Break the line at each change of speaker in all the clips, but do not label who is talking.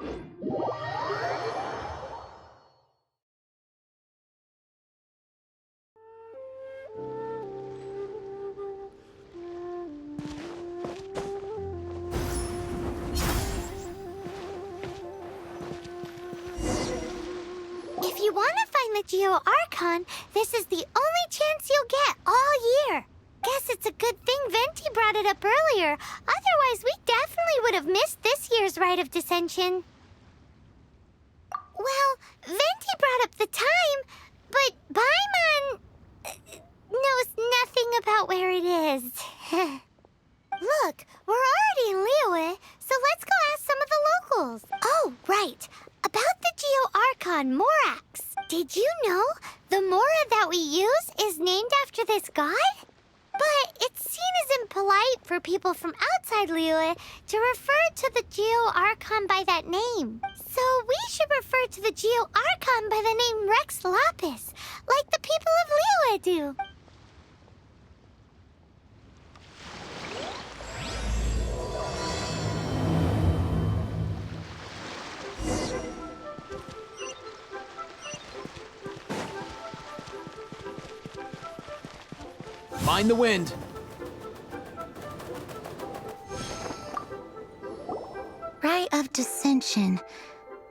If you want to find the Archon, this is the only chance you'll get all year. Guess it's a good thing Venti brought it up earlier. Otherwise, we definitely would have missed this year's Rite of Descension. Well, Venti brought up the time, but Paimon knows nothing about where it is. Look, we're already in Liyue, so let's go ask some of the locals. Oh, right. About the Archon Morax. Did you know the Mora that we use is named after this god? But it's seen as impolite for people from outside Liyue to refer to the Archon by that name. So we should refer to the Archon by the name Rex Lapis, like the people of Liyue do.
Mind the wind.
Rite of Descension.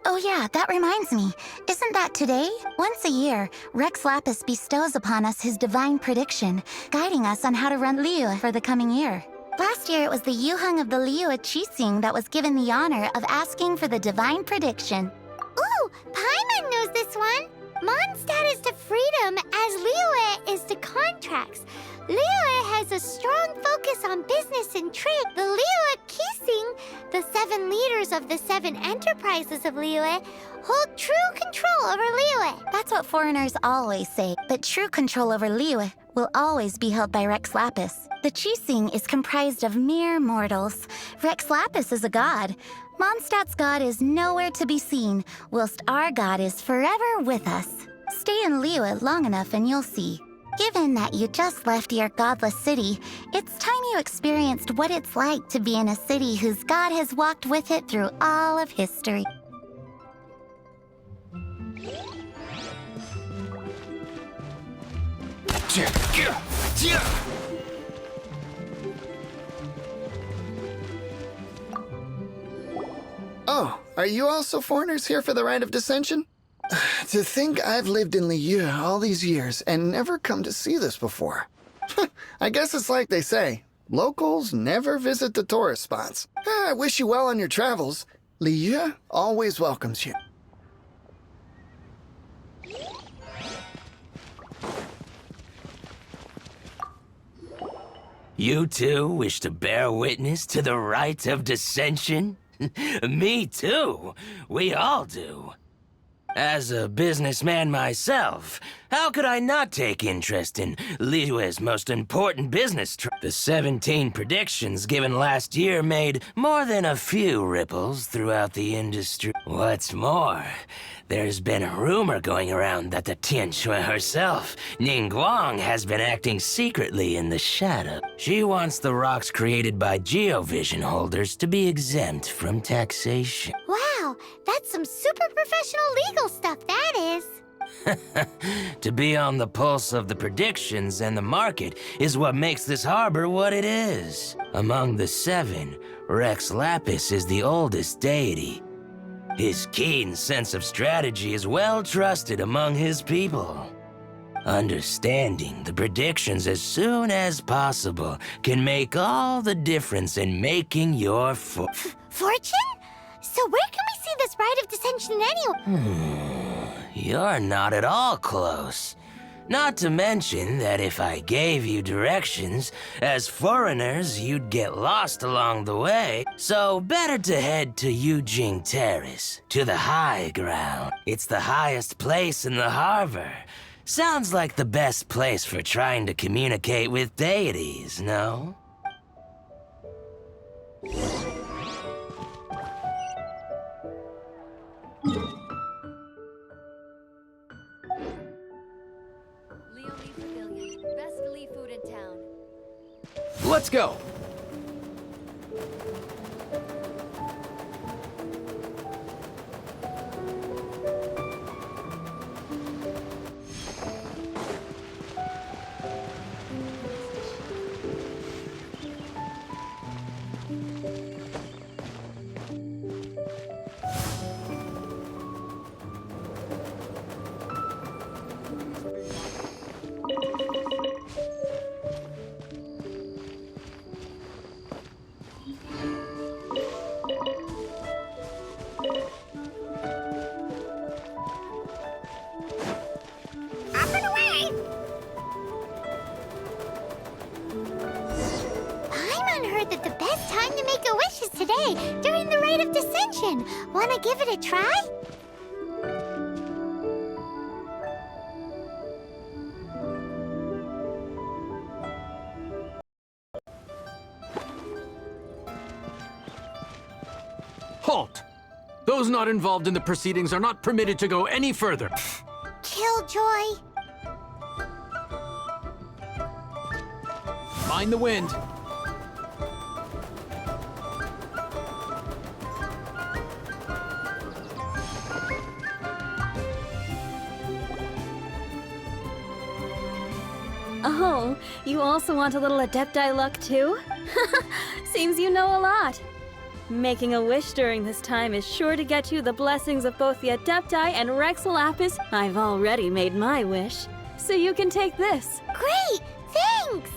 Oh yeah, that reminds me. Isn't that today? Once a year, Rex Lapis bestows upon us his divine prediction, guiding us on how to run Liyue for the coming year. Last year, it was the Yuheng of the Liyue Qixing that was given the honor of asking for the divine prediction.
Ooh, Paimon knows this one. Mondstadt is to freedom as Liyue is to contracts. Liyue has a strong focus on business and trade. The Liyue Qixing, the 7 leaders of the 7 enterprises of Liyue, hold true control over Liyue.
That's what foreigners always say, but true control over Liyue will always be held by Rex Lapis. The Qixing is comprised of mere mortals. Rex Lapis is a god. Mondstadt's god is nowhere to be seen, whilst our god is forever with us. Stay in Liyue long enough and you'll see. Given that you just left your godless city, it's time you experienced what it's like to be in a city whose god has walked with it through all of history.
Oh, are you also foreigners here for the Rite of Descension? To think I've lived in Liyue all these years and never come to see this before. I guess it's like they say, locals never visit the tourist spots. I wish you well on your travels. Liyue always welcomes you.
You too wish to bear witness to the Rite of Descension? Me too. We all do. As a businessman myself, how could I not take interest in Liyue's most important business The 17 predictions given last year made more than a few ripples throughout the industry. What's more, there's been a rumor going around that the Tianshui herself, Ningguang, has been acting secretly in the shadow. She wants the rocks created by Geovision holders to be exempt from taxation.
Wow, that's some super professional legal stuff, that is.
To be on the pulse of the predictions and the market is what makes this harbor what it is. Among the 7, Rex Lapis is the oldest deity. His keen sense of strategy is well trusted among his people. Understanding the predictions as soon as possible can make all the difference in making your
Fortune? So where can we see this Rite of Descension anyway?
You're not at all close. Not to mention that if I gave you directions, as foreigners, you'd get lost along the way. So better to head to Yujing Terrace, to the high ground. It's the highest place in the harbor. Sounds like the best place for trying to communicate with deities, no?
Let's go!
make a wishes today during the Rite of Descension. Wanna give it a try?
Halt! Those not involved in the proceedings are not permitted to go any further.
Killjoy.
Mind the wind.
Oh, you also want a little Adepti luck too? Seems you know a lot. Making a wish during this time is sure to get you the blessings of both the Adepti and Rex Lapis. I've already made my wish, so you can take this.
Great! Thanks!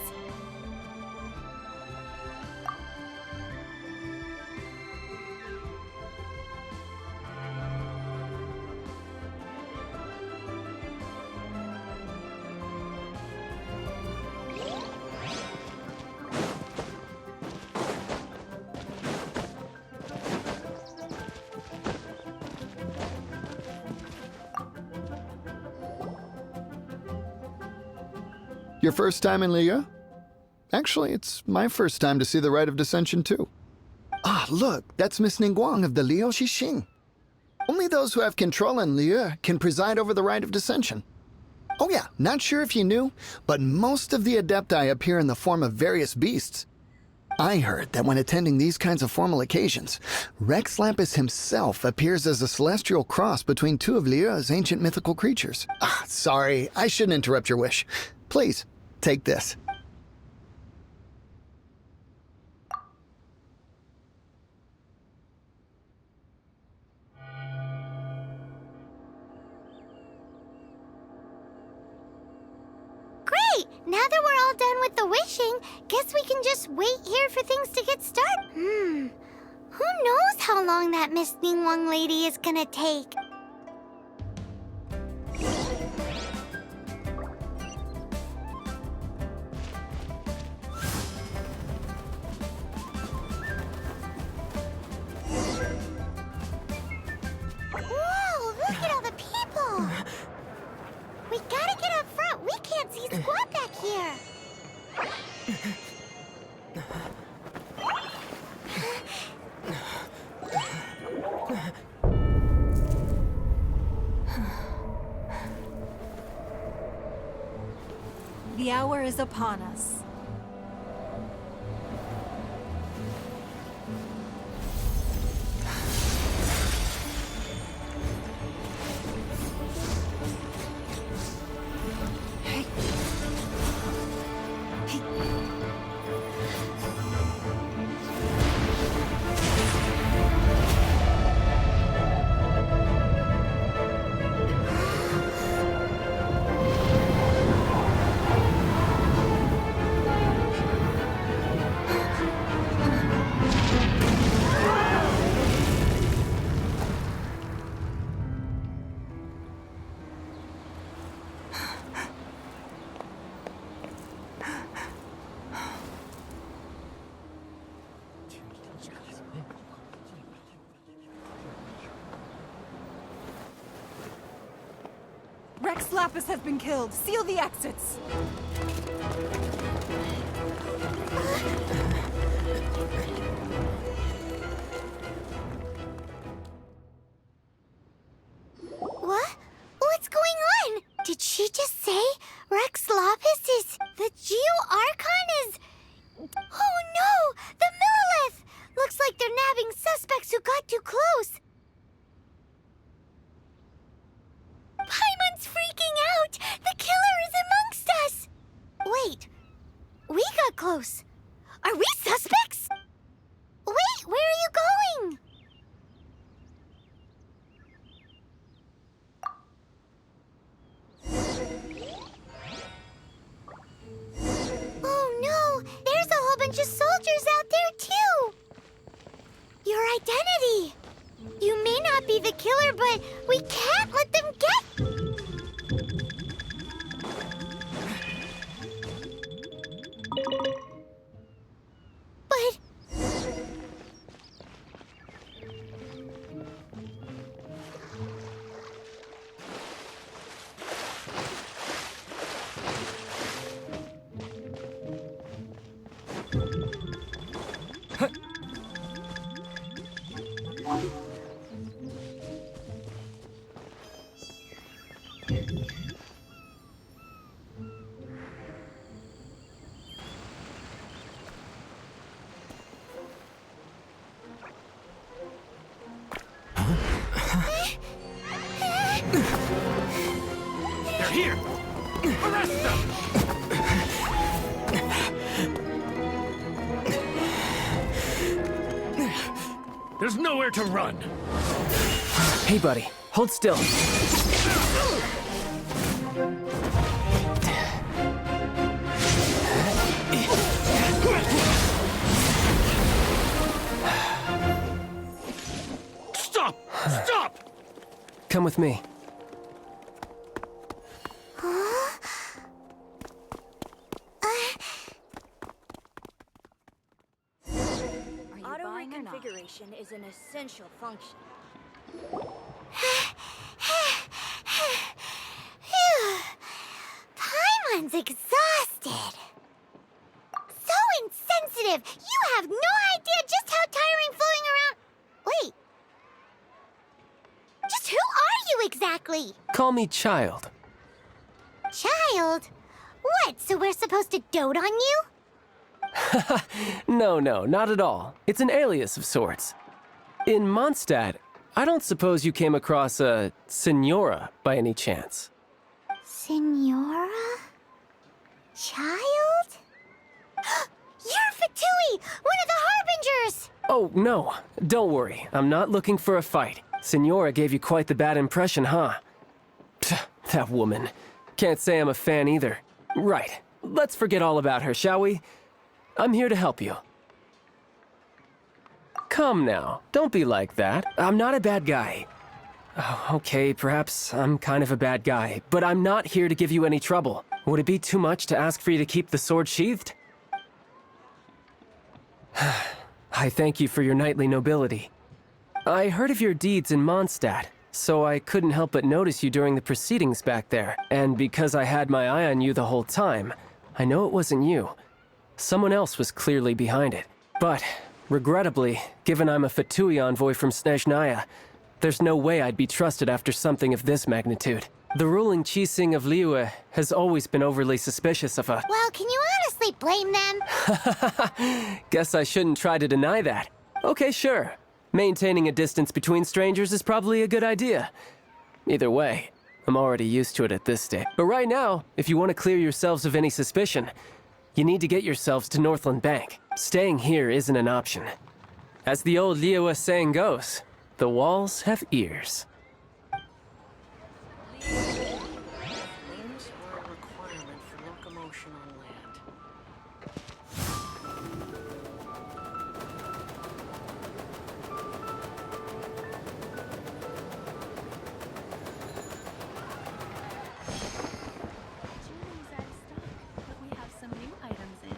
Your first time in Liyue? Actually, it's my first time to see the Rite of Descension, too. Ah, look, that's Miss Ningguang of the Liu Xixing. Only those who have control in Liyue can preside over the Rite of Descension. Oh yeah, not sure if you knew, but most of the Adepti appear in the form of various beasts. I heard that when attending these kinds of formal occasions, Rex Lapis himself appears as a celestial cross between two of Liyue's ancient mythical creatures. Ah, sorry, I shouldn't interrupt your wish. Please, take this.
Great! Now that we're all done with the wishing, guess we can just wait here for things to get started. Who knows how long that Miss Ningguang lady is gonna take? Whoa, look at all the people! We gotta get up front. We can't see squat back here.
The hour is upon us. Rex Lapis has been killed. Seal the exits.
What? What's going on? Did she just say Rex Lapis is... the Archon is... Oh no! The Millilith! Looks like they're nabbing suspects who got too close. Paimon's freaking out! The killer is amongst us! Wait, we got close. Are we suspects? Wait, where are you going? Oh no, there's a whole bunch of soldiers out there too! Your identity! You may not be the killer, but we can't let them get... But...
Here! Arrest them! There's nowhere to run!
Hey, buddy. Hold still.
Stop! Stop!
Come with me.
Auto reconfiguration is an essential function.
Paimon's exhausted. So insensitive! You have no idea just how tiring floating around... Wait. Just who are you exactly?
Call me Child.
Child? What, so we're supposed to dote on you?
No, not at all. It's an alias of sorts. In Mondstadt, I don't suppose you came across a Senora by any chance.
Senora? Child? You're Fatui, one of the Harbingers!
Oh, no. Don't worry. I'm not looking for a fight. Senora gave you quite the bad impression, huh? Pfft, that woman. Can't say I'm a fan either. Right. Let's forget all about her, shall we? I'm here to help you. Come now. Don't be like that. I'm not a bad guy. Oh, okay, perhaps I'm kind of a bad guy, but I'm not here to give you any trouble. Would it be too much to ask for you to keep the sword sheathed? I thank you for your knightly nobility. I heard of your deeds in Mondstadt, so I couldn't help but notice you during the proceedings back there. And because I had my eye on you the whole time, I know it wasn't you. Someone else was clearly behind it. But, regrettably, given I'm a Fatui envoy from Snezhnaya, there's no way I'd be trusted after something of this magnitude. The ruling Qixing of Liyue has always been overly suspicious of a...
Well, can you honestly blame them?
Guess I shouldn't try to deny that. Okay, sure. Maintaining a distance between strangers is probably a good idea. Either way, I'm already used to it at this stage. But right now, if you want to clear yourselves of any suspicion, you need to get yourselves to Northland Bank. Staying here isn't an option. As the old Liyue saying goes, the walls have ears.
Wings are a requirement for locomotion on land.
Julian's out of stock, but we have some new items in.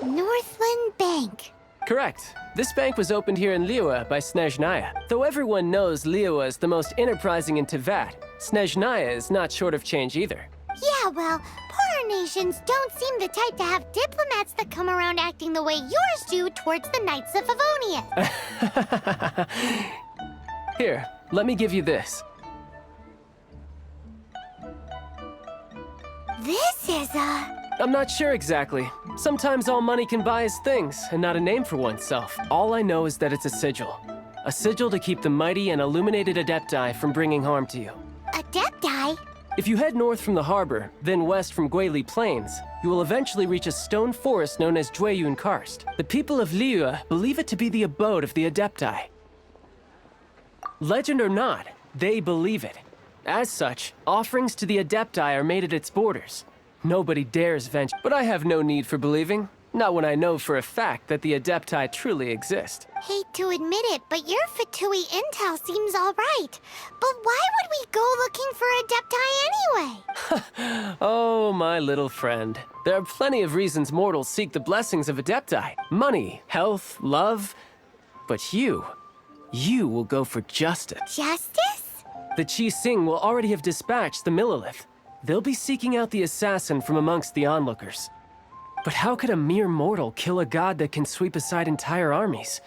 Northland Bank.
Correct. This bank was opened here in Liyue by Snezhnaya. Though everyone knows Liyue is the most enterprising in Teyvat, Snezhnaya is not short of change either.
Yeah, well, poorer nations don't seem the type to have diplomats that come around acting the way yours do towards the Knights of Favonia.
Here, let me give you this.
This is a...
I'm not sure exactly. Sometimes all money can buy is things, and not a name for oneself. All I know is that it's a sigil. A sigil to keep the mighty and illuminated Adepti from bringing harm to you.
Adepti?
If you head north from the harbor, then west from Guili Plains, you will eventually reach a stone forest known as Jueyun Karst. The people of Liyue believe it to be the abode of the Adepti. Legend or not, they believe it. As such, offerings to the Adepti are made at its borders. Nobody dares venture, but I have no need for believing. Not when I know for a fact that the Adepti truly exist.
Hate to admit it, but your Fatui intel seems all right. But why would we go looking for Adepti anyway?
Oh, my little friend. There are plenty of reasons mortals seek the blessings of Adepti. Money, health, love. But you will go for justice.
Justice?
The Qixing will already have dispatched the Millelith. They'll be seeking out the assassin from amongst the onlookers. But how could a mere mortal kill a god that can sweep aside entire armies?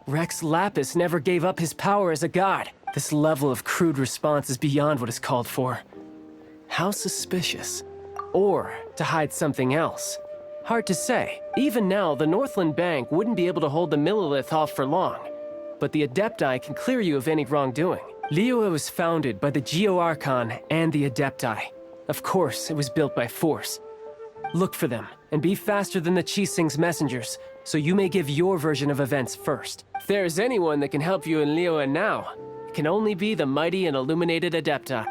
Rex Lapis never gave up his power as a god. This level of crude response is beyond what is called for. How suspicious. Or to hide something else. Hard to say. Even now, the Northland Bank wouldn't be able to hold the Millilith off for long. But the Adepti can clear you of any wrongdoing. Liyue was founded by the Geo-Archon and the Adepti. Of course, it was built by force. Look for them, and be faster than the Qixing's messengers, so you may give your version of events first. If there's anyone that can help you in Liyue now, it can only be the mighty and illuminated Adepti.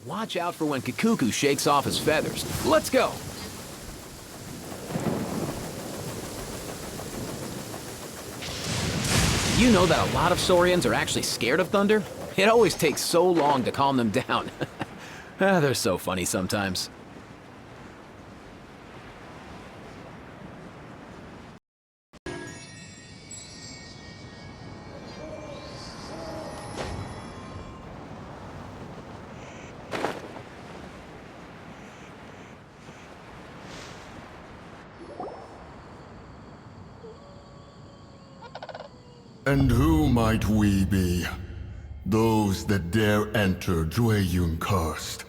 Watch out for when Kikuku shakes off his feathers. Let's go! You know that a lot of Saurians are actually scared of thunder? It always takes so long to calm them down. They're so funny sometimes.
And who might we be? Those that dare enter Jueyun Karst.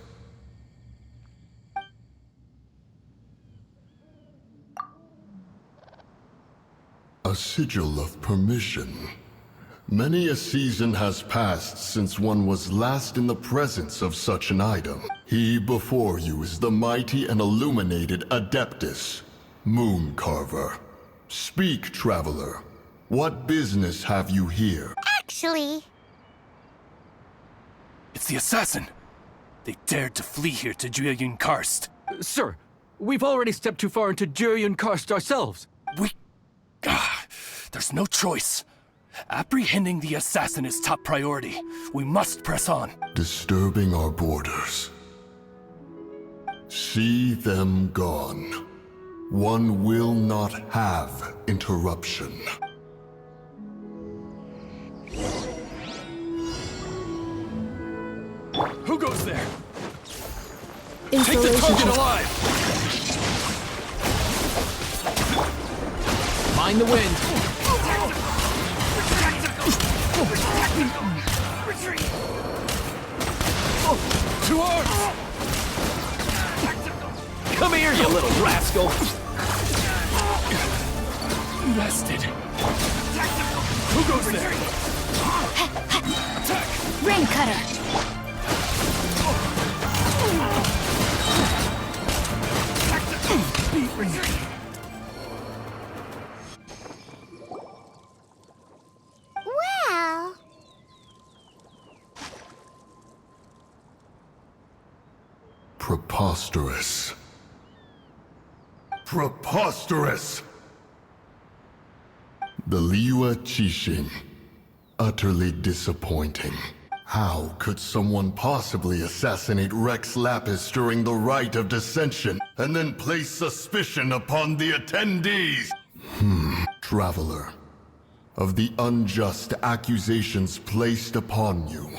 A sigil of permission. Many a season has passed since one was last in the presence of such an item. He before you is the mighty and illuminated Adeptus, Moon Carver. Speak, traveler. What business have you here?
Actually...
It's the assassin! They dared to flee here to Jueyun Karst.
Sir, we've already stepped too far into Jueyun Karst ourselves.
There's no choice. Apprehending the assassin is top priority. We must press on.
Disturbing our borders. See them gone. One will not have interruption.
Who goes there? Take the target alive!
Mind the wind.
To arms!
Come here, you little rascal!
Bested. Who goes there?
Rain Cutter!
Well...
Preposterous. Preposterous! The Liyue Qixing. Utterly disappointing. How could someone possibly assassinate Rex Lapis during the Rite of Descension, and then place suspicion upon the attendees? Traveler. Of the unjust accusations placed upon you,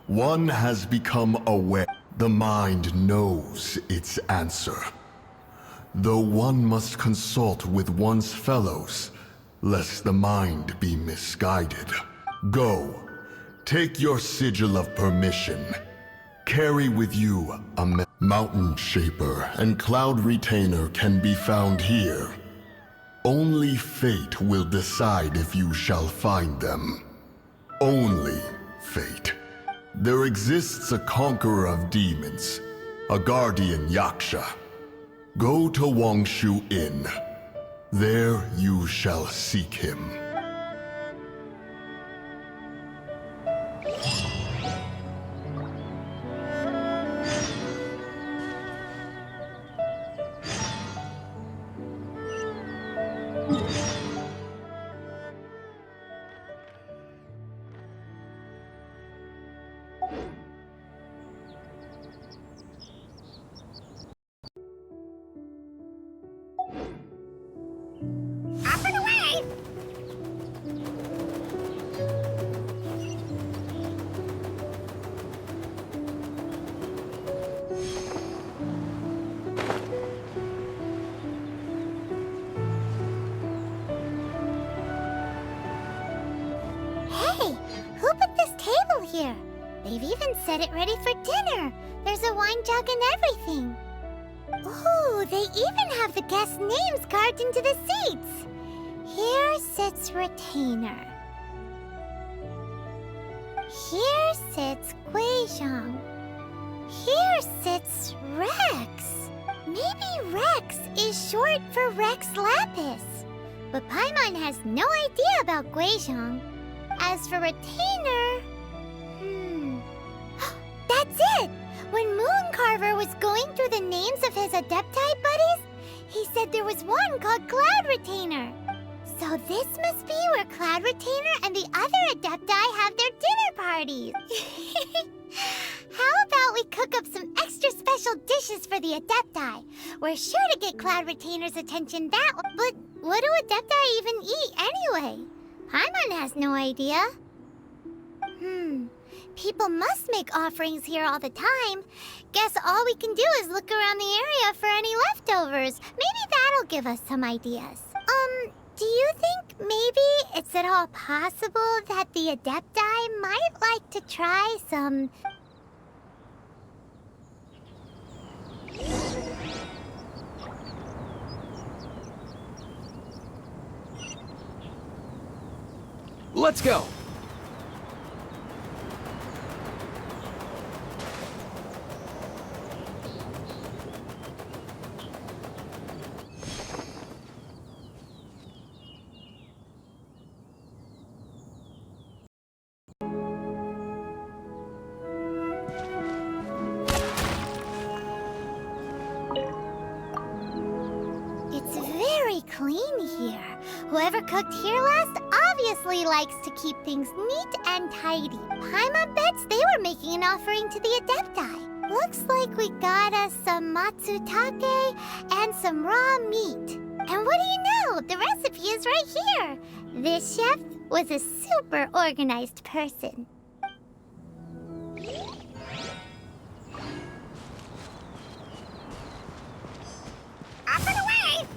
one has become aware. The mind knows its answer. Though one must consult with one's fellows, lest the mind be misguided. Go. Take your sigil of permission. Carry with you a Mountain Shaper and Cloud Retainer can be found here. Only fate will decide if you shall find them. Only fate. There exists a conqueror of demons, a guardian Yaksha. Go to Wangshu Inn. There you shall seek him.
here. They've even set it ready for dinner. There's a wine jug and everything. Ooh, they even have the guests' names carved into the seats. Here sits Retainer. Here sits Guizhong. Here sits Rex. Maybe Rex is short for Rex Lapis. But Paimon has no idea about Guizhong. As for Retainer... That's it! When Mooncarver was going through the names of his Adepti buddies, he said there was one called Cloud Retainer. So this must be where Cloud Retainer and the other Adepti have their dinner parties. How about we cook up some extra special dishes for the Adepti? We're sure to get Cloud Retainer's attention that way. But what do Adepti even eat anyway? Paimon has no idea. People must make offerings here all the time. Guess all we can do is look around the area for any leftovers. Maybe that'll give us some ideas. Do you think maybe it's at all possible that the Adepti might like to try some...
Let's go!
It's very clean here. Whoever cooked here last obviously likes to keep things neat and tidy. Paimon bets they were making an offering to the Adepti. Looks like we got us some matsutake and some raw meat. And what do you know? The recipe is right here. This chef was a super organized person. Up and away!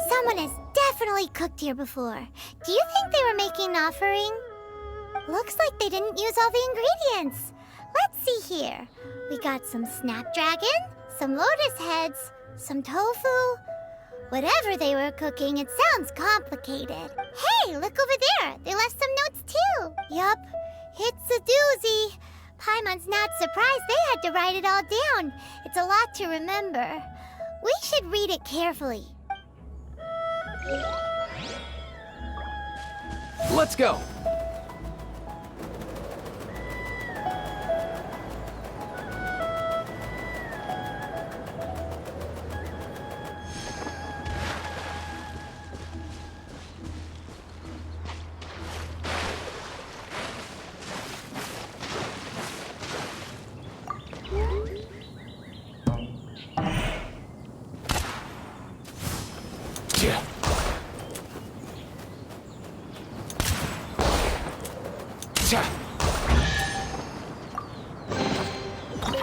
Someone has definitely cooked here before. Do you think they were making an offering? Looks like they didn't use all the ingredients. Let's see here. We got some snapdragon, some lotus heads, some tofu. Whatever they were cooking, it sounds complicated. Hey, look over there. They left some notes too. Yup, it's a doozy. Paimon's not surprised they had to write it all down. It's a lot to remember. We should read it carefully.
Let's go!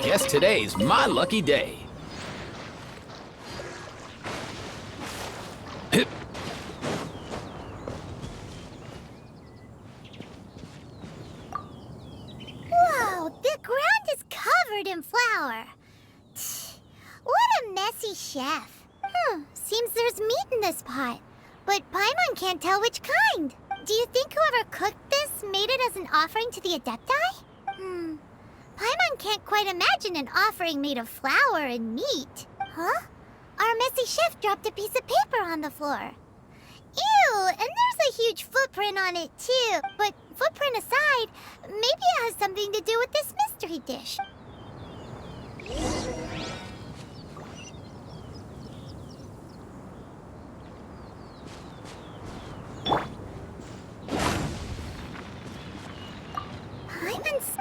Guess today's my lucky day.
Whoa, the ground is covered in flour. What a messy chef. Seems there's meat in this pot, but Paimon can't tell which kind. Do you think whoever cooked this made it as an offering to the Adepti? Paimon can't quite imagine an offering made of flour and meat. Huh? Our messy chef dropped a piece of paper on the floor. Ew, and there's a huge footprint on it too. But footprint aside, maybe it has something to do with this mystery dish. Paimon's...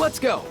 Let's go!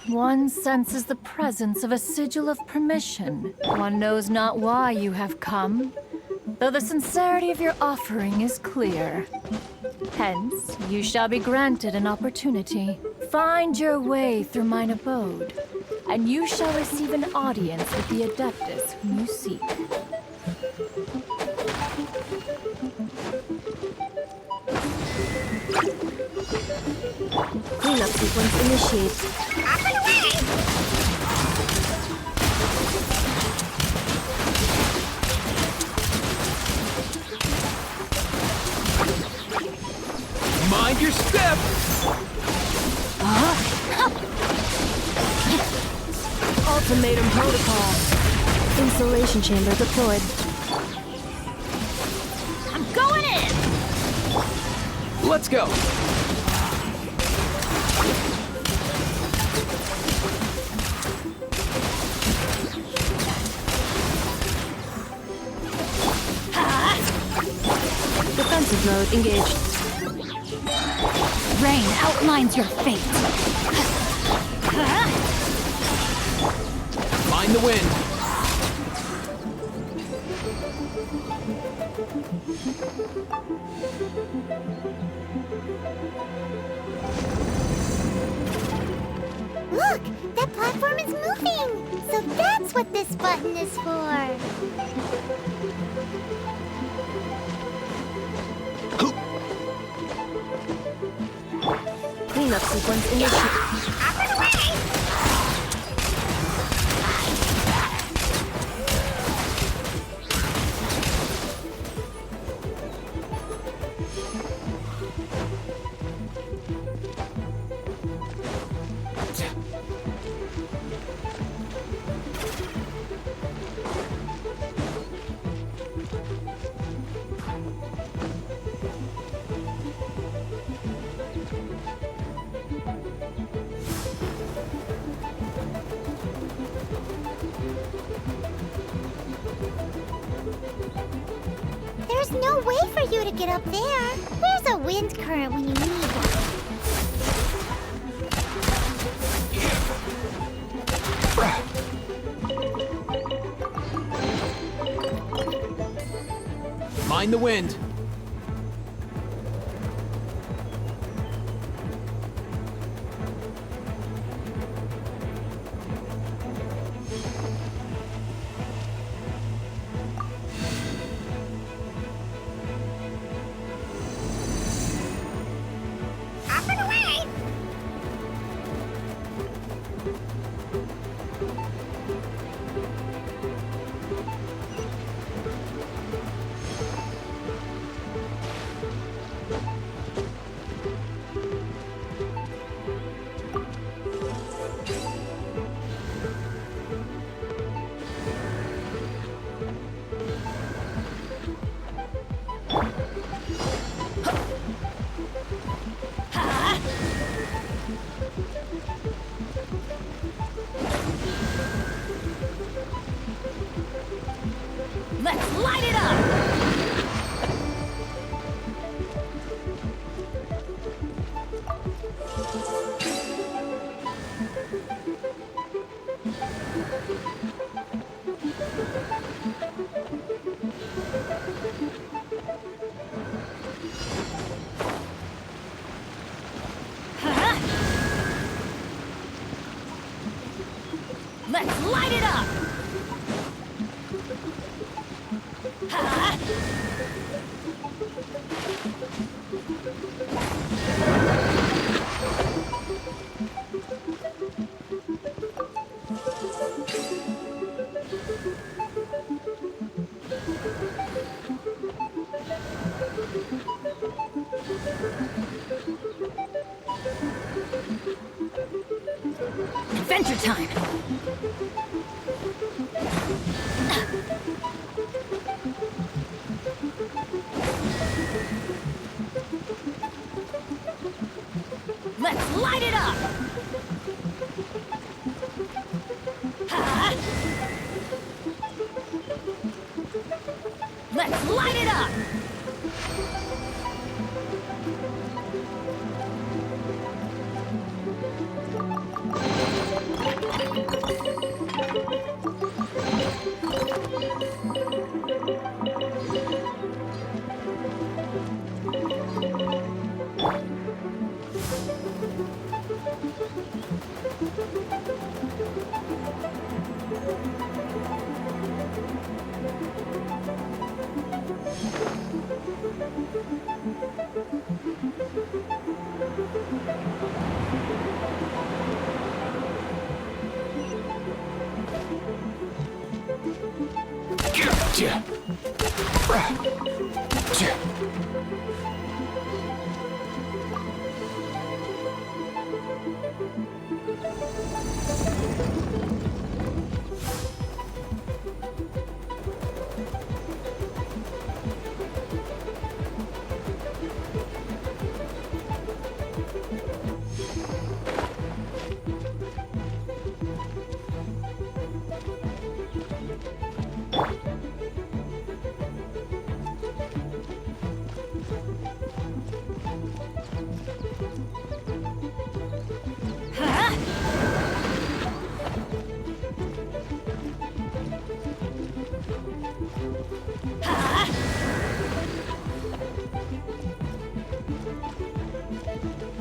One senses the presence of a sigil of permission. One knows not why you have come, though the sincerity of your offering is clear. Hence, you shall be granted an opportunity. Find your way through mine abode, and you shall receive an audience with the Adeptus whom you seek.
Cleanup sequence initiated.
Up and away!
Mind your step!
Ultimatum protocol. Insulation chamber deployed.
I'm going in!
Let's go!
Defensive mode engaged.
Rain outlines your fate.
Mind the wind!
Look! That platform is moving! So that's what this button is for!
Cleanup sequence initiated.
Up and away! There's no way for you to get up there. Where's a wind current when you need one?
Mind the wind!
Up and away!
Let's light it up! Let's light it up! time.
Let's light it up! Ha! Let's light it up!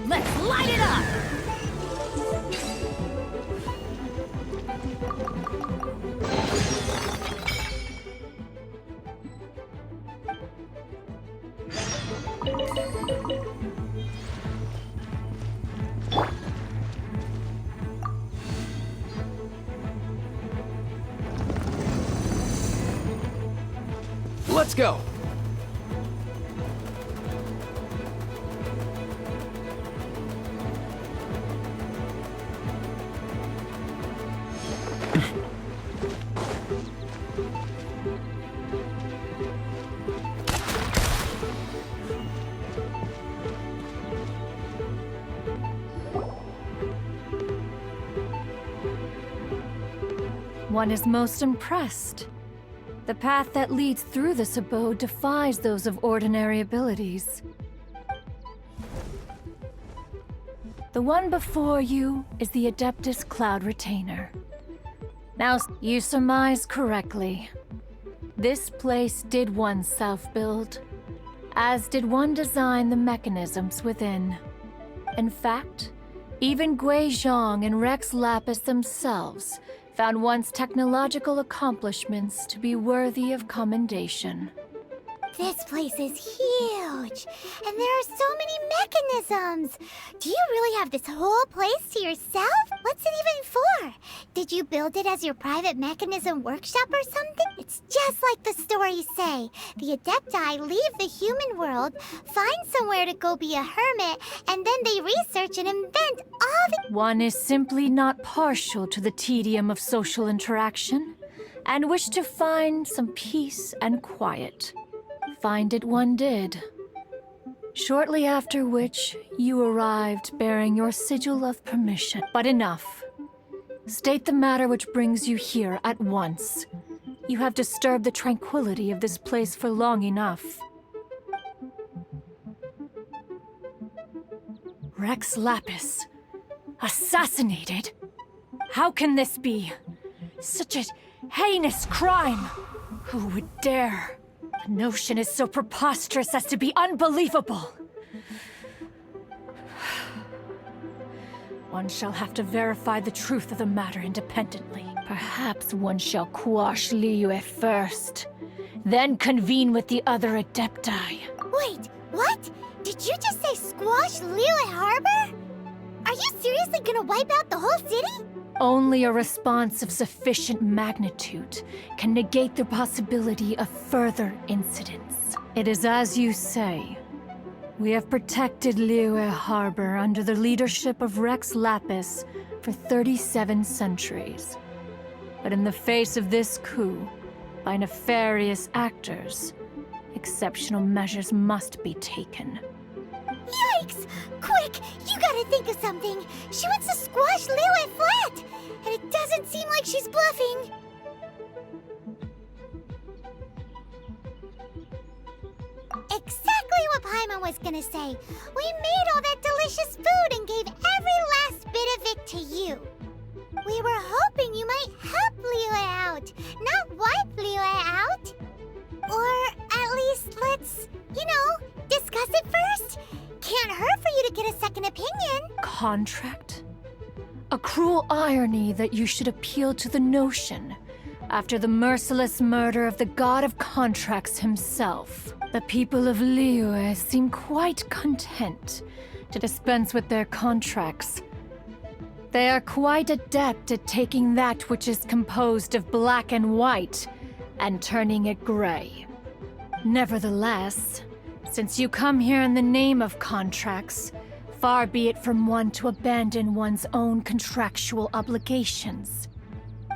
Let's light it up!
Let's go!
One is most impressed. The path that leads through this abode defies those of ordinary abilities. The one before you is the Adeptus Cloud Retainer. Now, you surmise correctly. This place did one self-build, as did one design the mechanisms within. In fact, even Gui Zhang and Rex Lapis themselves found one's technological accomplishments to be worthy of commendation.
This place is huge, and there are so many mechanisms. Do you really have this whole place to yourself? What's it even for? Did you build it as your private mechanism workshop or something? It's just like the stories say. The Adepti leave the human world, find somewhere to go be a hermit, and then they research and invent all the—
One is simply not partial to the tedium of social interaction, and wished to find some peace and quiet. Find it one did. Shortly after which, you arrived bearing your sigil of permission. But enough. State the matter which brings you here at once. You have disturbed the tranquility of this place for long enough. Rex Lapis. Assassinated? How can this be? Such a heinous crime! Who would dare? The notion is so preposterous as to be unbelievable. One shall have to verify the truth of the matter independently. Perhaps one shall quash Liyue first, then convene with the other Adepti.
Wait, what? Did you just say squash Liyue Harbor? Are you seriously gonna wipe out the whole city?
Only a response of sufficient magnitude can negate the possibility of further incidents. It is as you say. We have protected Liyue Harbor under the leadership of Rex Lapis for 37 centuries. But in the face of this coup, by nefarious actors, exceptional measures must be taken.
Yikes! Quick, you gotta think of something. She wants to squash Liyue flat, and it doesn't seem like she's bluffing. Exactly what Paimon was gonna say. We made all that delicious food and gave every last bit of it to you. We were hoping you might help Liyue out, not wipe Liyue out. Or at least let's, discuss it first. Can't hurt for you to get a second opinion.
Contract? A cruel irony that you should appeal to the notion after the merciless murder of the god of contracts himself. The people of Liyue seem quite content to dispense with their contracts. They are quite adept at taking that which is composed of black and white and turning it gray. Nevertheless, since you come here in the name of contracts, far be it from one to abandon one's own contractual obligations.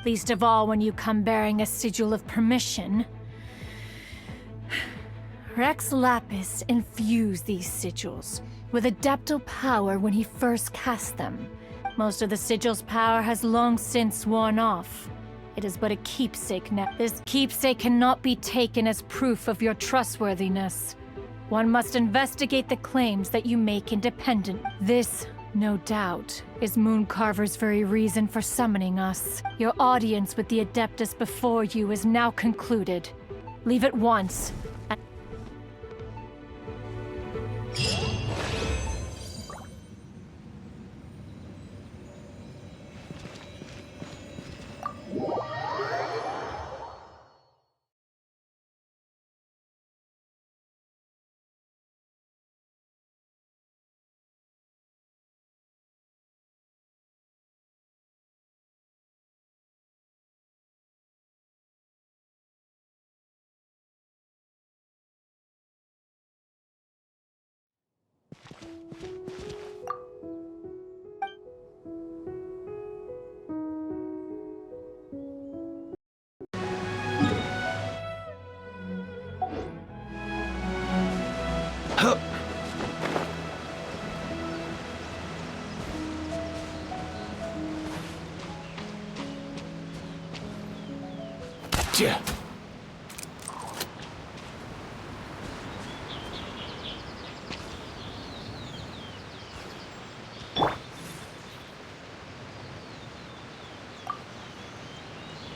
Least of all when you come bearing a sigil of permission. Rex Lapis infused these sigils with adeptal power when he first cast them. Most of the sigil's power has long since worn off. It is but a keepsake now. This keepsake cannot be taken as proof of your trustworthiness. One must investigate the claims that you make independent. This, no doubt, is Mooncarver's very reason for summoning us. Your audience with the Adeptus before you is now concluded. Leave at once.
Yeah.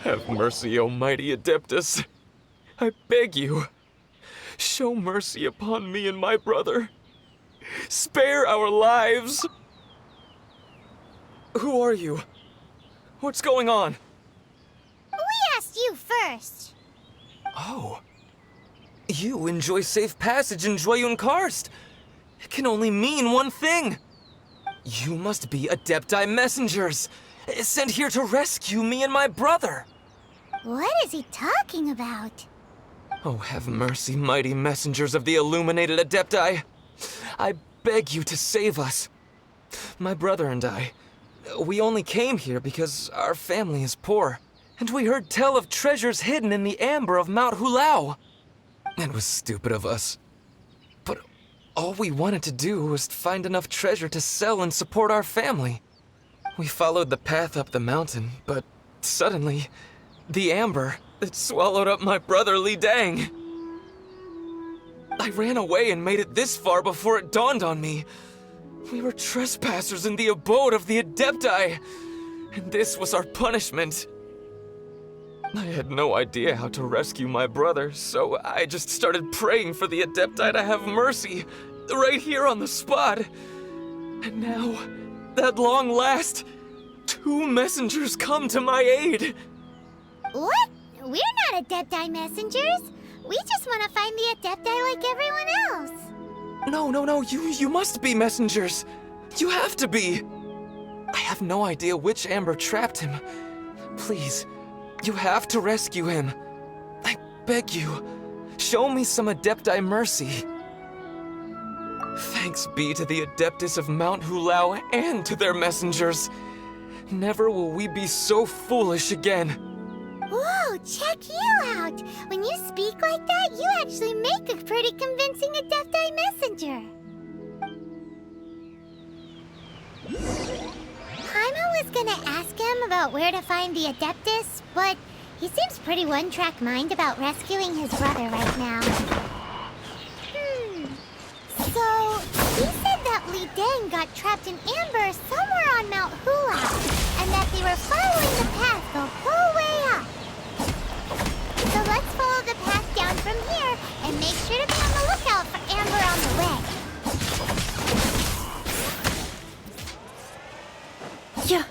Have mercy, O mighty Adeptus. I beg you, show mercy upon me and my brother. Spare our lives. Who are you? What's going on?
We asked you first.
Oh. You enjoy safe passage in Joyun Karst. It can only mean one thing. You must be Adepti messengers, sent here to rescue me and my brother.
What is he talking about?
Oh, have mercy, mighty messengers of the illuminated Adepti. I beg you to save us. My brother and I, we only came here because our family is poor, and we heard tell of treasures hidden in the amber of Mount Hulao. It was stupid of us. But all we wanted to do was find enough treasure to sell and support our family. We followed the path up the mountain, but suddenly, the amber, it swallowed up my brother Li Dang. I ran away and made it this far before it dawned on me. We were trespassers in the abode of the Adepti, and this was our punishment. I had no idea how to rescue my brother, so I just started praying for the Adepti to have mercy, right here on the spot. And now, at long last, 2 messengers come to my aid.
What? We're not Adepti messengers. We just want to find the Adepti like everyone else.
No, you must be messengers. You have to be. I have no idea which amber trapped him. Please, you have to rescue him. I beg you, show me some Adepti mercy. Thanks be to the Adeptus of Mount Hulao and to their messengers. Never will we be so foolish again.
Whoa, check you out! When you speak like that, you actually make a pretty convincing Adepti messenger. Paimon was gonna ask him about where to find the Adeptus, but he seems pretty one-track mind about rescuing his brother right now. So, he said that Li Deng got trapped in amber somewhere on Mount Hulao, and that they were following the path the whole way up. So let's follow the path down from here, and make sure to be on the lookout for amber on the way.
Yeah.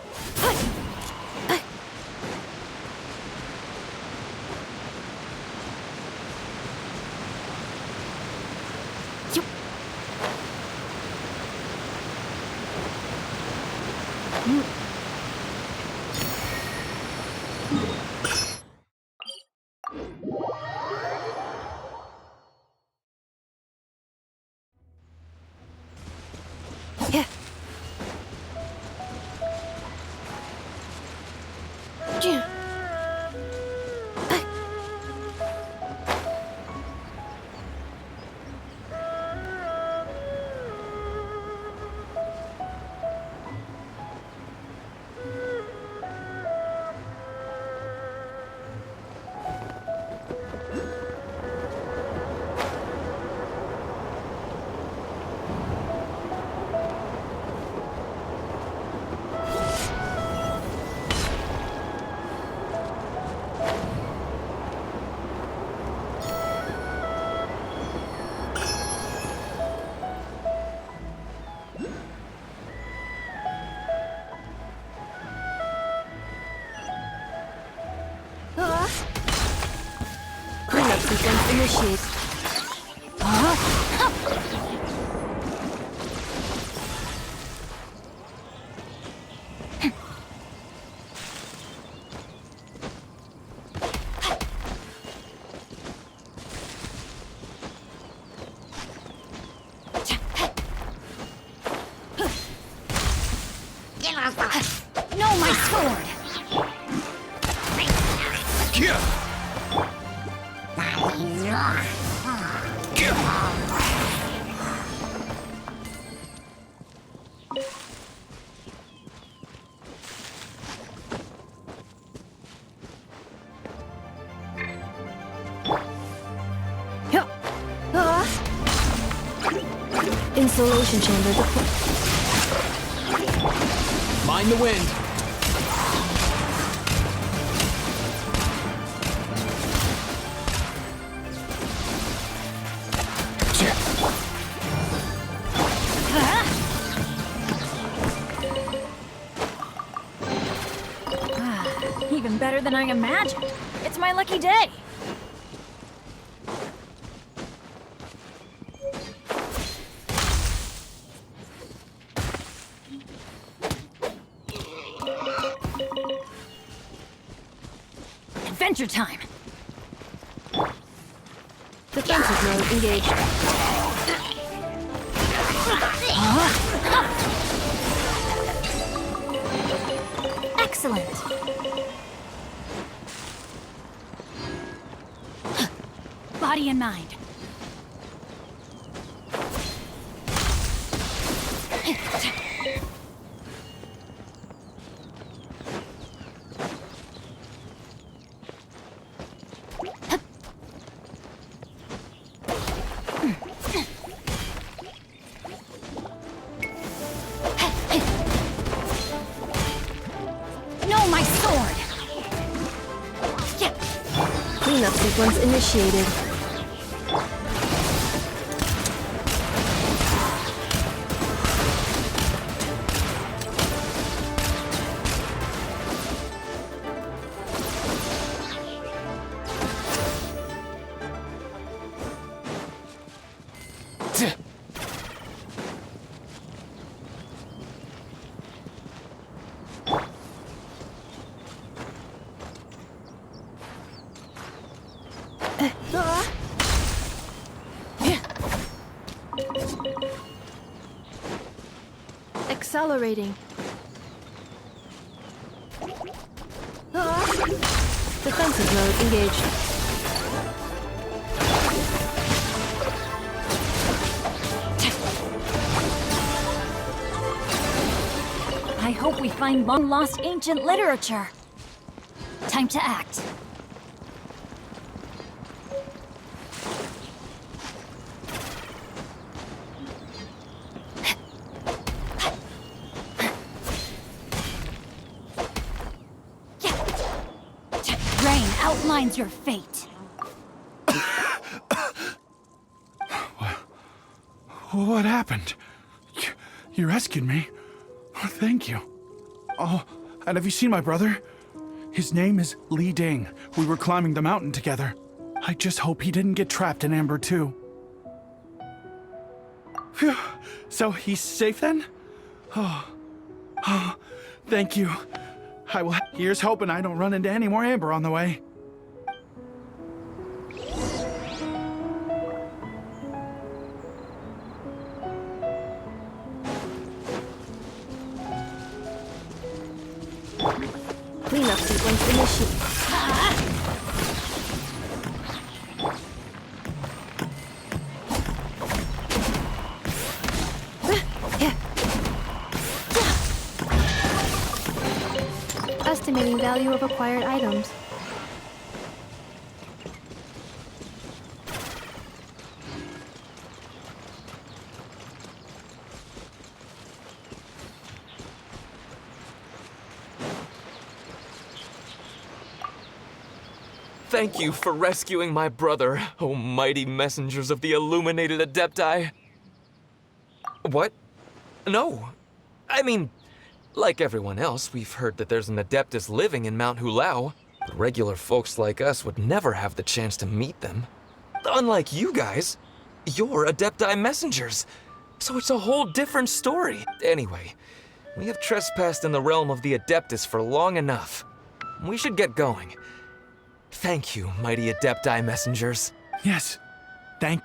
Cleanup sequence initiated. No, my sword!
Insulation chamber deployed.
Mind the wind.
Even better than I imagined. It's my lucky day. Adventure time.
Defensive mode engaged.
Excellent. Body and mind.
No, my sword!
Cleanup sequence initiated.
accelerating. Defensive mode engaged.
I hope we find long-lost ancient literature. Time to act. Rain outlines your fate.
What happened? You rescued me. Thank you. Oh, and have you seen my brother? His name is Li Ding. We were climbing the mountain together. I just hope he didn't get trapped in Amber too. Phew. So he's safe then? Oh, thank you. I will. Here's hoping I don't run into any more Amber on the way.
Cleanup sequence initiated. Estimating value of acquired items.
Thank you for rescuing my brother, O mighty messengers of the illuminated Adepti. What? No. I mean, like everyone else, we've heard that there's an Adeptus living in Mount Hulao, but regular folks like us would never have the chance to meet them. Unlike you guys, you're Adepti messengers, so it's a whole different story. Anyway, we have trespassed in the realm of the Adeptus for long enough. We should get going. Thank you, mighty Adepti messengers.
Yes, thank.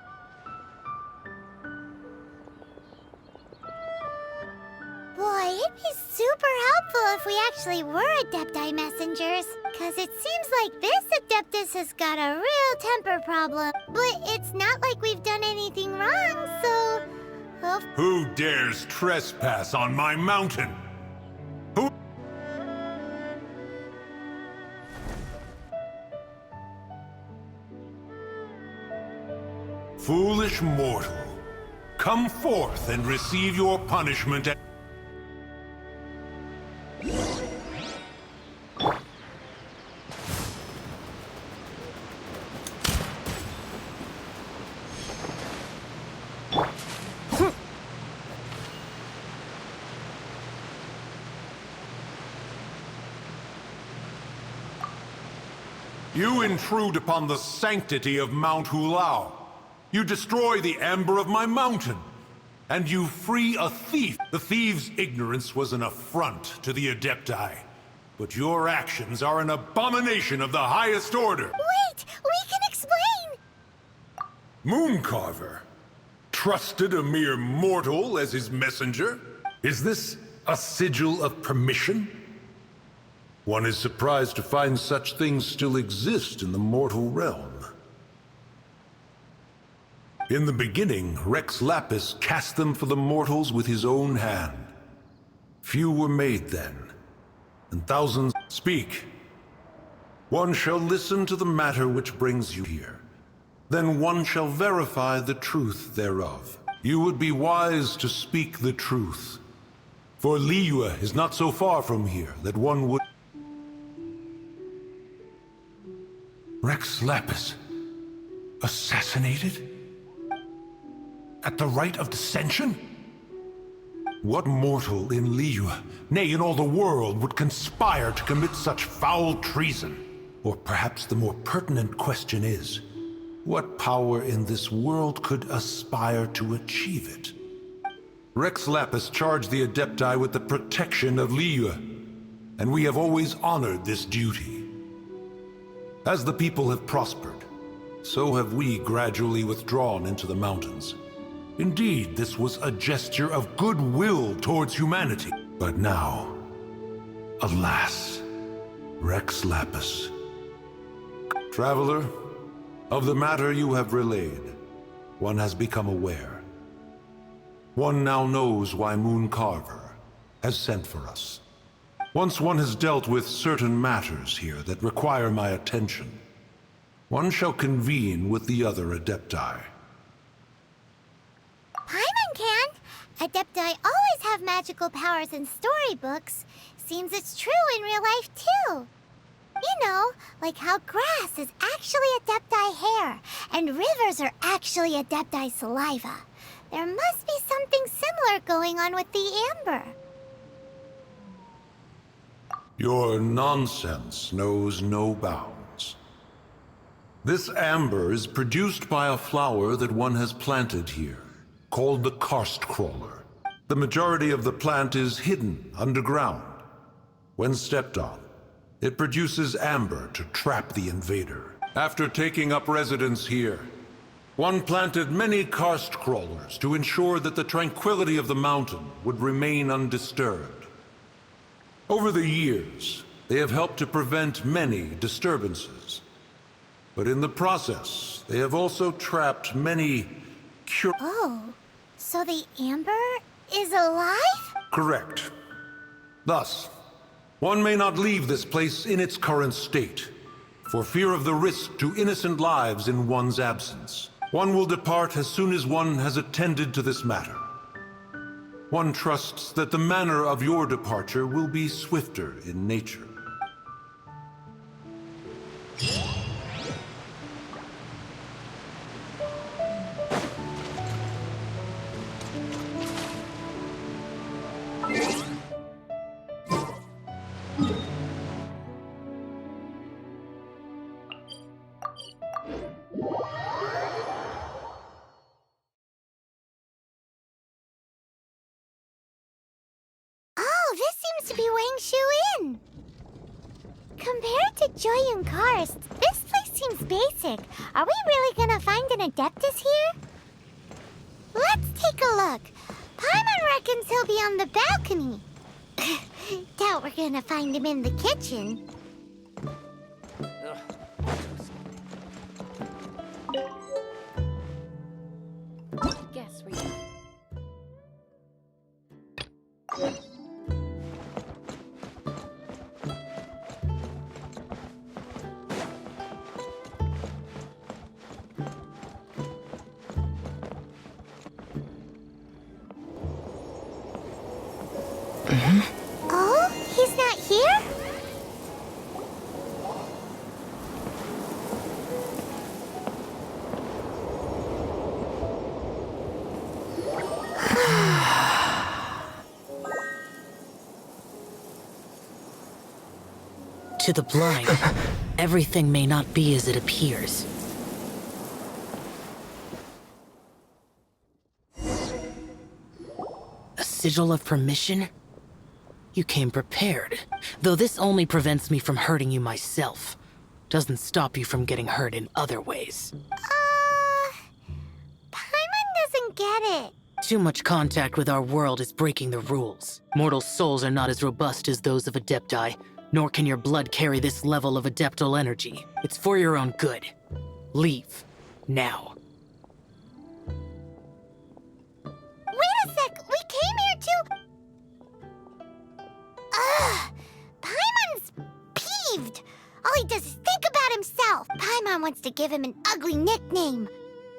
Boy, it'd be super helpful if we actually were Adepti messengers. Cause it seems like this Adeptus has got a real temper problem. But it's not like we've done anything wrong, so...
Who dares trespass on my mountain? Who... Foolish mortal, come forth and receive your punishment. You intrude upon the sanctity of Mount Hulao. You destroy the amber of my mountain. And you free a thief. The thief's ignorance was an affront to the Adepti. But your actions are an abomination of the highest order.
Wait! We can explain!
Mooncarver trusted a mere mortal as his messenger? Is this a sigil of permission? One is surprised to find such things still exist in the mortal realm. In the beginning, Rex Lapis cast them for the mortals with his own hand. Few were made then, and thousands speak. One shall listen to the matter which brings you here. Then one shall verify the truth thereof. You would be wise to speak the truth. For Liyue is not so far from here that one would... Rex Lapis? Assassinated? At the Rite of Descension? What mortal in Liyue, nay, in all the world, would conspire to commit such foul treason? Or perhaps the more pertinent question is, what power in this world could aspire to achieve it? Rex Lapis charged the Adepti with the protection of Liyue, and we have always honored this duty. As the people have prospered, so have we gradually withdrawn into the mountains. Indeed, this was a gesture of goodwill towards humanity. But now, alas, Rex Lapis. Traveler, of the matter you have relayed, one has become aware. One now knows why Moon Carver has sent for us. Once one has dealt with certain matters here that require my attention, one shall convene with the other Adepti.
Paimon can! Adepti always have magical powers in storybooks. Seems it's true in real life, too. You know, like how grass is actually Adepti hair, and rivers are actually Adepti saliva. There must be something similar going on with the amber.
Your nonsense knows no bounds. This amber is produced by a flower that one has planted here, called the karst crawler. The majority of the plant is hidden underground. When stepped on, it produces amber to trap the invader. After taking up residence here, one planted many karst crawlers to ensure that the tranquility of the mountain would remain undisturbed. Over the years, they have helped to prevent many disturbances. But in the process, they have also trapped many
Oh, so the amber is alive?
Correct. Thus, one may not leave this place in its current state, for fear of the risk to innocent lives in one's absence. One will depart as soon as one has attended to this matter. One trusts that the manner of your departure will be swifter in nature.
Oh, this seems to be Wang Shu Inn. Compared to Joyun Karst, this place seems basic. Are we really gonna find an Adeptus here? Let's take a look. Paimon reckons he'll be on the balcony. Doubt we're gonna find him in the kitchen.
Guess we go.
Oh, he's not here?
To the blind, everything may not be as it appears. A sigil of permission? You came prepared, though this only prevents me from hurting you myself. Doesn't stop you from getting hurt in other ways.
Paimon doesn't get it.
Too much contact with our world is breaking the rules. Mortal souls are not as robust as those of Adepti, nor can your blood carry this level of adeptal energy. It's for your own good. Leave. Now.
Wait a sec, we came here to... Ugh! Paimon's peeved. All he does is think about himself. Paimon wants to give him an ugly nickname.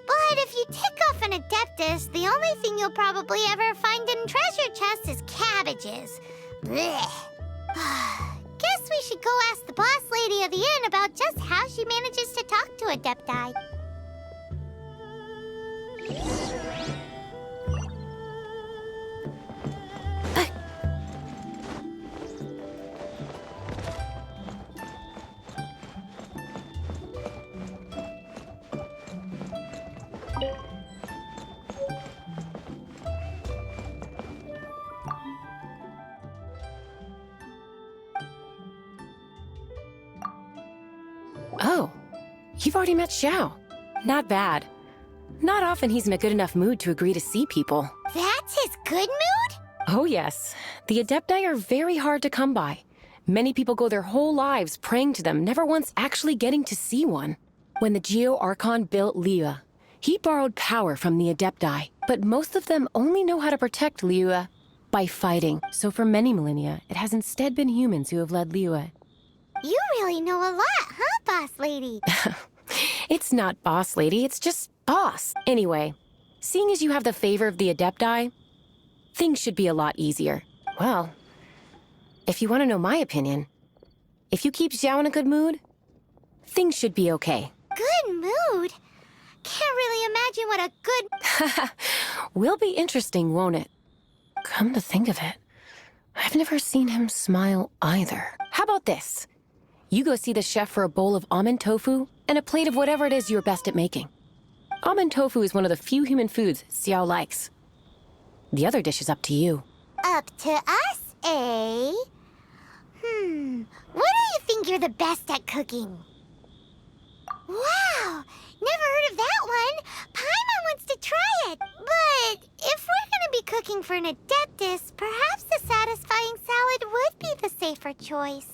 But if you tick off an Adeptus, the only thing you'll probably ever find in treasure chests is cabbages. Blech. Guess we should go ask the boss lady of the inn about just how she manages to talk to Adepti.
Oh, you've already met Xiao. Not bad. Not often he's in a good enough mood to agree to see people.
That's his good mood?
Oh yes, the Adepti are very hard to come by. Many people go their whole lives praying to them, never once actually getting to see one. When the Geo-Archon built Liyue, he borrowed power from the Adepti, but most of them only know how to protect Liyue by fighting. So for many millennia, it has instead been humans who have led Liyue.
You really know a lot, huh, boss lady?
It's not boss lady, it's just boss. Anyway, seeing as you have the favor of the Adepti, things should be a lot easier. Well, if you want to know my opinion, if you keep Xiao in a good mood, things should be okay.
Good mood? Can't really imagine what a good...
Will be interesting, won't it? Come to think of it, I've never seen him smile either. How about this? You go see the chef for a bowl of almond tofu and a plate of whatever it is you're best at making. Almond tofu is one of the few human foods Xiao likes. The other dish is up to you.
Up to us, eh? What do you think you're the best at cooking? Wow! Never heard of that one! Paimon wants to try it! But if we're gonna be cooking for an Adeptus, perhaps a satisfying salad would be the safer choice.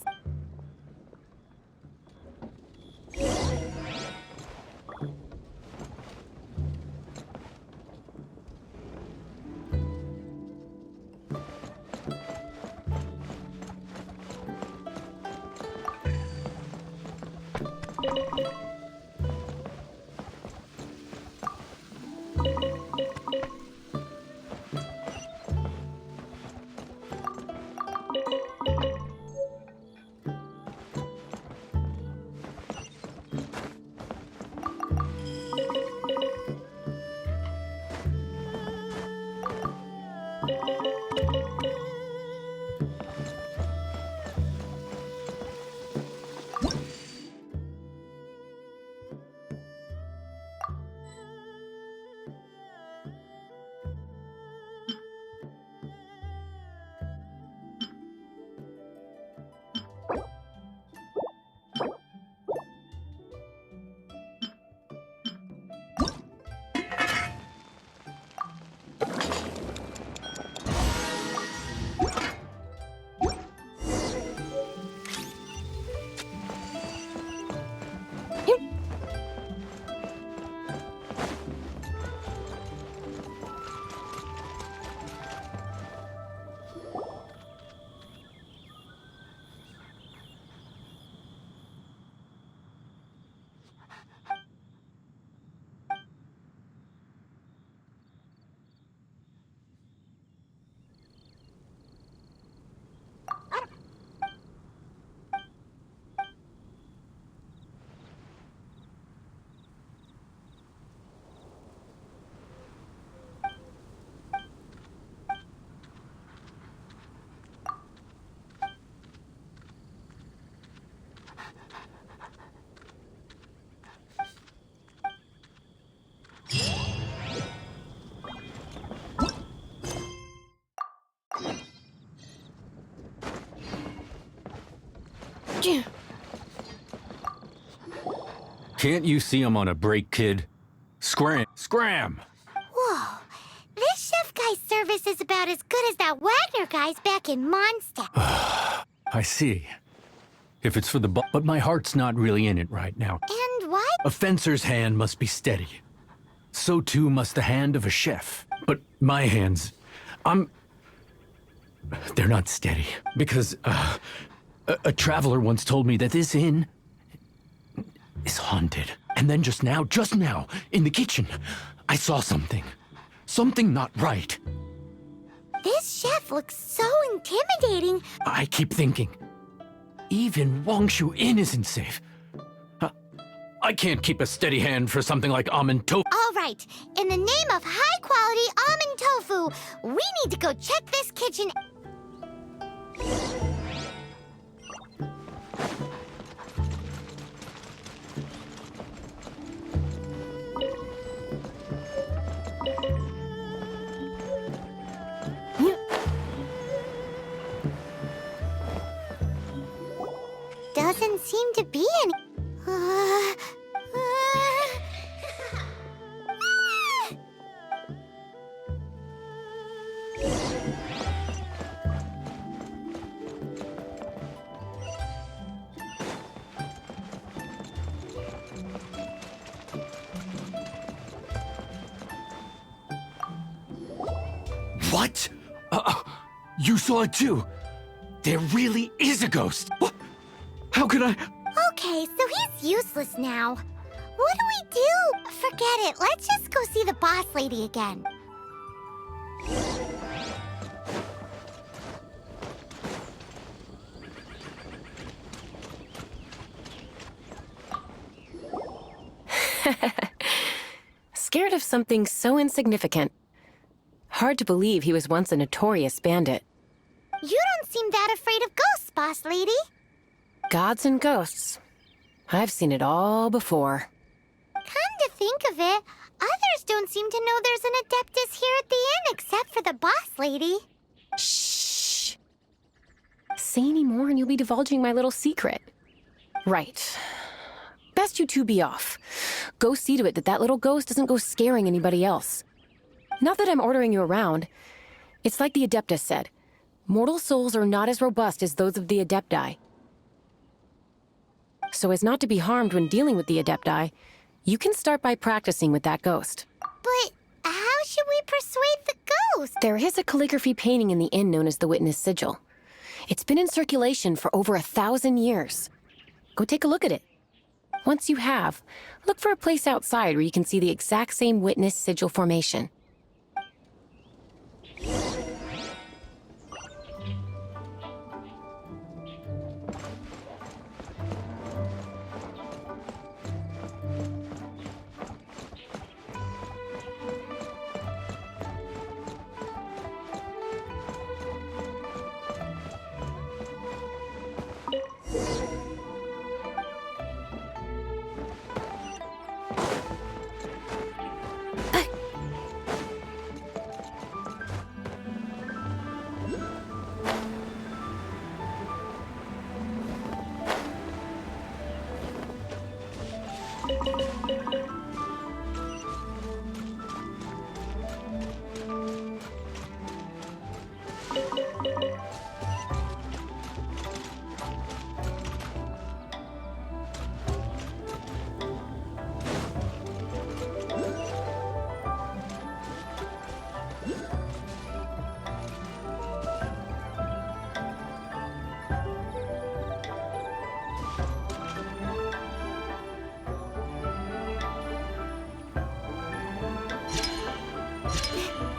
Can't you see I'm on a break, kid? Scram! Scram!
Whoa. This chef guy's service is about as good as that Wagner guy's back in Mondstadt.
I see. If it's for the but my heart's not really in it right now.
And why?
A fencer's hand must be steady. So too must the hand of a chef. But my hands, they're not steady. Because, a traveler once told me that this inn is haunted. And then just now, in the kitchen, I saw something. Something not right.
This chef looks so intimidating.
I keep thinking, even Wangshu Inn isn't safe. I can't keep a steady hand for something like almond tofu.
All right, in the name of high-quality almond tofu, we need to go check this kitchen. Doesn't seem to be any.
What? You saw it too? There really is a ghost. What? How could I?
Okay, so he's useless now. What do we do? Forget it. Let's just go see the boss lady again.
Scared of something so insignificant. Hard to believe he was once a notorious bandit.
You don't seem that afraid of ghosts, boss lady.
Gods and ghosts. I've seen it all before.
Come to think of it, others don't seem to know there's an Adeptus here at the inn except for the boss lady.
Shh. Say any more and you'll be divulging my little secret. Right. Best you two be off. Go see to it that that little ghost doesn't go scaring anybody else. Not that I'm ordering you around. It's like the Adeptus said. Mortal souls are not as robust as those of the Adepti. So as not to be harmed when dealing with the Adepti, you can start by practicing with that ghost.
But how should we persuade the ghost?
There is a calligraphy painting in the inn known as the Witness Sigil. It's been in circulation for over 1,000 years. Go take a look at it. Once you have, look for a place outside where you can see the exact same Witness Sigil formation.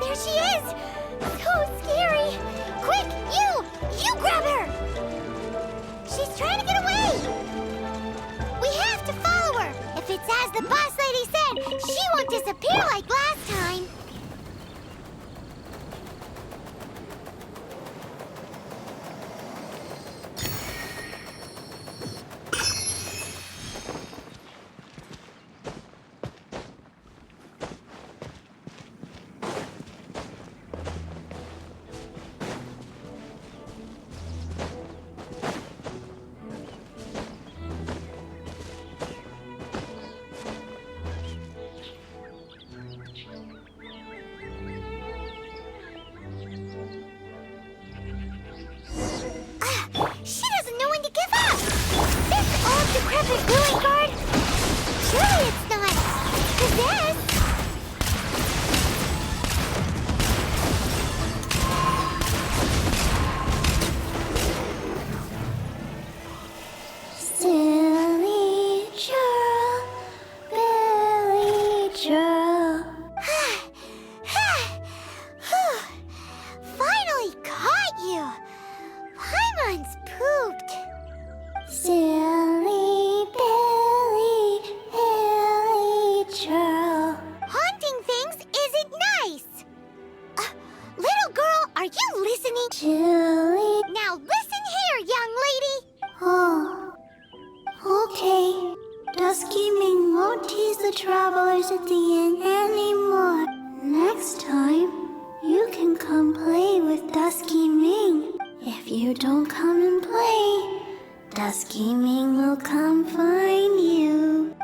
There she is! So scary! Quick, you grab her! She's trying to get away! We have to follow her! If it's as the boss lady said, she won't disappear like last time! She doesn't know when to give up! This old decrepit ruin guard? Surely it's not possessed! Silly churl, Billy churl. Finally caught you! Paimon's pooped. Silly Billy, Billy churl. Haunting things isn't nice. Little girl, are you listening? Chilly. Now listen here, young lady. Oh, okay. Dusky Ming won't tease the travelers at the inn anymore. Next time, you can come play with Dusky Ming. If you don't come and play, Dusky Ming will come find you.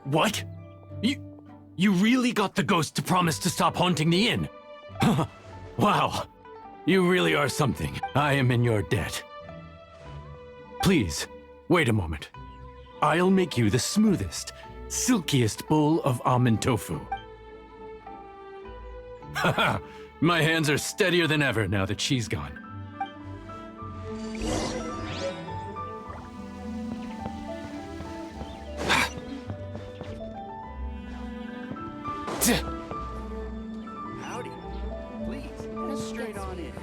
What? You really got the ghost to promise to stop haunting the inn? Wow. You really are something. I am in your debt. Please, wait a moment. I'll make you the smoothest, silkiest bowl of almond tofu. Haha, my hands are steadier than ever now that she's gone.
Howdy. Please, go straight on in.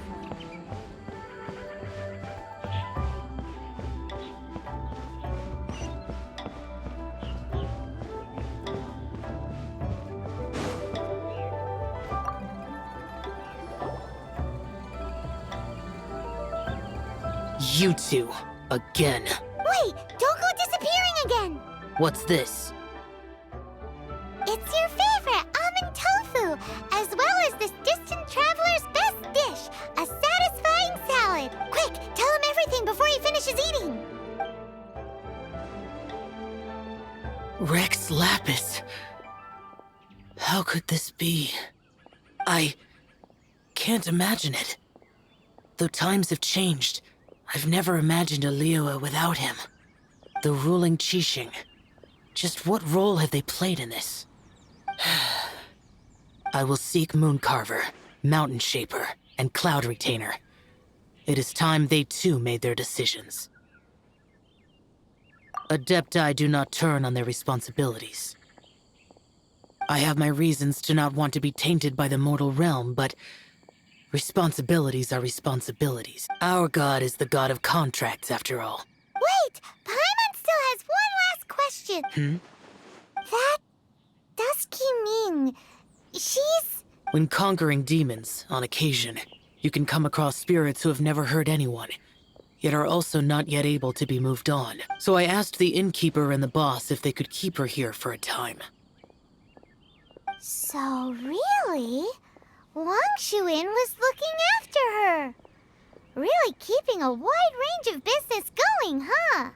You two, again.
Wait, don't go disappearing again!
What's this?
It's your favorite, almond tofu, as well as this distant traveler's best dish, a satisfying salad. Quick, tell him everything before he finishes eating.
Rex Lapis. How could this be? I can't imagine it. Though times have changed, I've never imagined a Liyue without him. The ruling Qixing. Just what role have they played in this? I will seek Mooncarver, Mountain Shaper, and Cloud Retainer. It is time they too made their decisions. Adepti do not turn on their responsibilities. I have my reasons to not want to be tainted by the mortal realm, but responsibilities are responsibilities. Our god is the god of contracts, after all.
Wait, Paimon still has one last question. That Dusky Ming, she's...
When conquering demons, on occasion, you can come across spirits who have never hurt anyone, yet are also not yet able to be moved on. So I asked the innkeeper and the boss if they could keep her here for a time.
So really, Wangshu Inn was looking after her. Really keeping a wide range of business going, huh?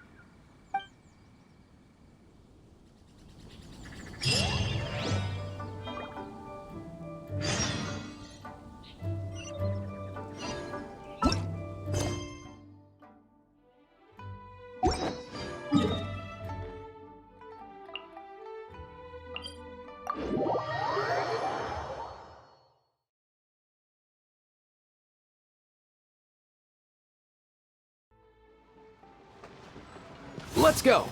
Let's go!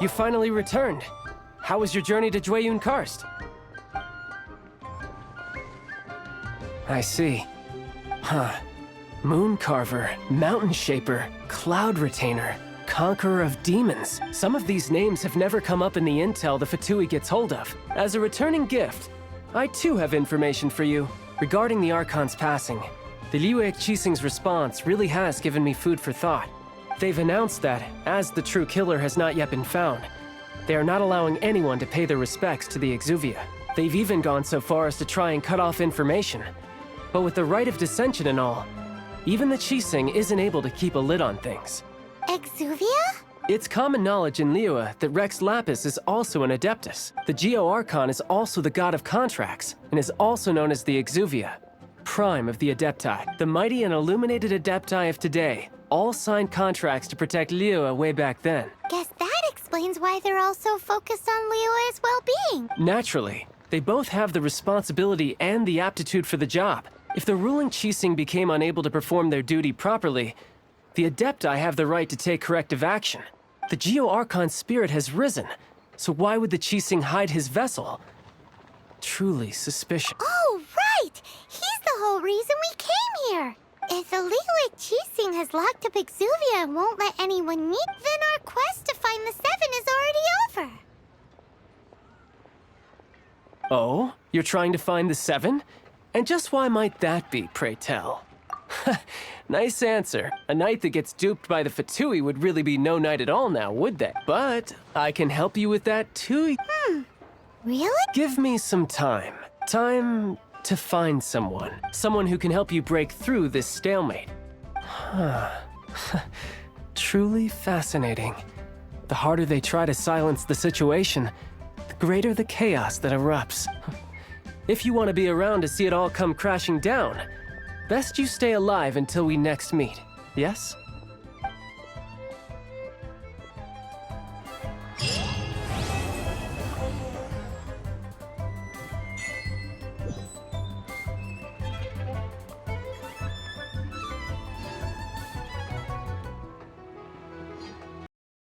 You finally returned. How was your journey to Jueyun Karst? I see. Huh. Mooncarver, Mountain Shaper, Cloud Retainer, Conqueror of Demons. Some of these names have never come up in the intel the Fatui gets hold of. As a returning gift, I too have information for you. Regarding the Archon's passing, the Liyue Qixing's response really has given me food for thought. They've announced that, as the true killer has not yet been found, they are not allowing anyone to pay their respects to the Exuvia. They've even gone so far as to try and cut off information. But with the Rite of Descension and all, even the Qixing isn't able to keep a lid on things.
Exuvia?
It's common knowledge in Liyue that Rex Lapis is also an Adeptus. The Geo Archon is also the god of contracts, and is also known as the Exuvia, prime of the Adepti. The mighty and illuminated Adepti of today all signed contracts to protect Liyue way back then.
Guess that explains why they're all so focused on Liyue's well-being.
Naturally, they both have the responsibility and the aptitude for the job. If the ruling Qixing became unable to perform their duty properly, the Adepti have the right to take corrective action. The Geo Archon's spirit has risen, so why would the Qixing hide his vessel? Truly suspicious.
Oh, right! He's the whole reason we came here! If the Liyue Qixing has locked up Exuvia and won't let anyone meet, then our quest to find the Seven is already over.
Oh? You're trying to find the 7? And just why might that be, pray tell? Nice answer. A knight that gets duped by the Fatui would really be no knight at all now, would they? But I can help you with that too.
Really?
Give me some time. Time to find someone. Someone who can help you break through this stalemate. Truly fascinating. The harder they try to silence the situation, the greater the chaos that erupts. If you want to be around to see it all come crashing down, best you stay alive until we next meet, yes?